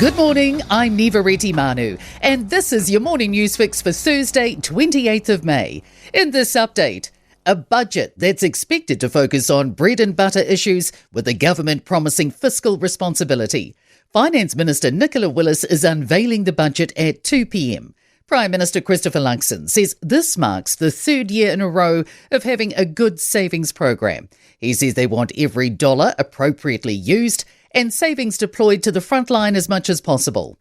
Good morning, I'm Nivareti Manu, and this is your morning news fix for Thursday, 28th of May. In this update, a budget that's expected to focus on bread and butter issues with the government promising fiscal responsibility. Finance Minister Nicola Willis is unveiling the budget at 2 p.m. Prime Minister Christopher Luxon says this marks the third year in a row of having a good savings program. He says they want every dollar appropriately used and savings deployed to the front line as much as possible.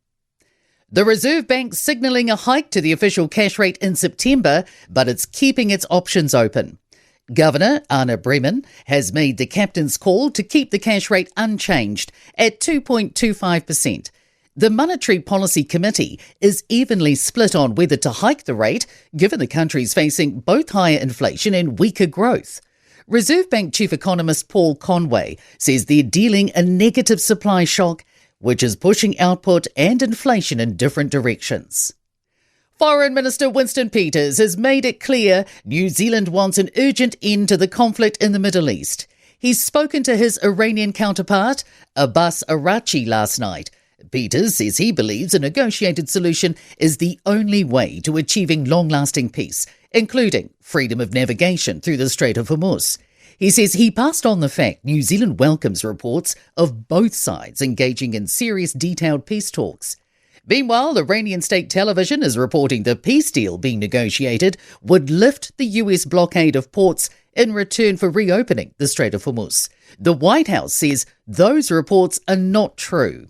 The Reserve Bank signalling a hike to the official cash rate in September, but it's keeping its options open. Governor Anna Bremen has made the captain's call to keep the cash rate unchanged at 2.25%. The Monetary Policy Committee is evenly split on whether to hike the rate, given the country's facing both higher inflation and weaker growth. Reserve Bank Chief Economist Paul Conway says they're dealing a negative supply shock, which is pushing output and inflation in different directions. Foreign Minister Winston Peters has made it clear New Zealand wants an urgent end to the conflict in the Middle East. He's spoken to his Iranian counterpart, Abbas Araghchi, last night. Peters says he believes a negotiated solution is the only way to achieving long-lasting peace, including freedom of navigation through the Strait of Hormuz. He says he passed on the fact New Zealand welcomes reports of both sides engaging in serious detailed peace talks. Meanwhile, Iranian state television is reporting the peace deal being negotiated would lift the US blockade of ports in return for reopening the Strait of Hormuz. The White House says those reports are not true.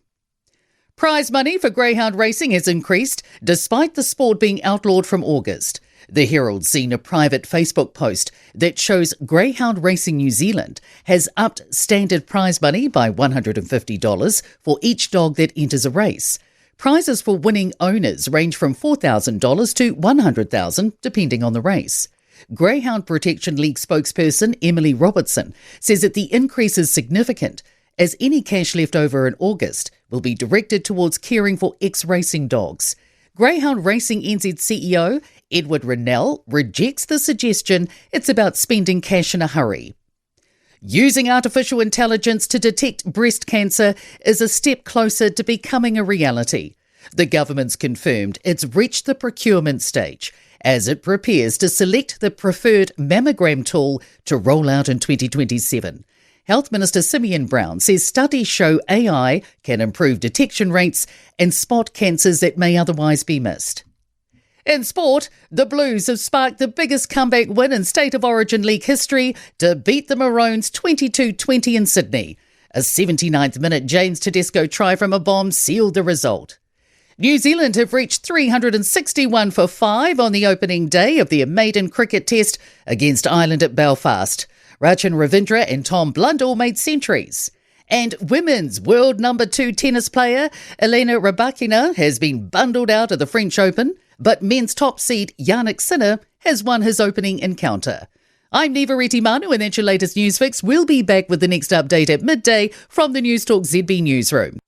Prize money for greyhound racing has increased despite the sport being outlawed from August. The Herald's seen a private Facebook post that shows Greyhound Racing New Zealand has upped standard prize money by $150 for each dog that enters a race. Prizes for winning owners range from $4,000 to $100,000 depending on the race. Greyhound Protection League spokesperson Emily Robertson says that the increase is significant, as any cash left over in August will be directed towards caring for ex-racing dogs. Greyhound Racing NZ CEO Edward Rennell rejects the suggestion it's about spending cash in a hurry. Using artificial intelligence to detect breast cancer is a step closer to becoming a reality. The government's confirmed it's reached the procurement stage as it prepares to select the preferred mammogram tool to roll out in 2027. Health Minister Simeon Brown says studies show AI can improve detection rates and spot cancers that may otherwise be missed. In sport, the Blues have sparked the biggest comeback win in State of Origin League history to beat the Maroons 22-20 in Sydney. A 79th minute James Tedesco try from a bomb sealed the result. New Zealand have reached 361 for 5 on the opening day of their maiden cricket test against Ireland at Belfast. Rachin Ravindra and Tom Blundell made centuries. And women's world number 2 tennis player Elena Rybakina has been bundled out of the French Open, but men's top seed Yannick Sinner has won his opening encounter. I'm Nivareti Manu, and that's your latest news fix. We'll be back with the next update at midday from the Newstalk ZB newsroom.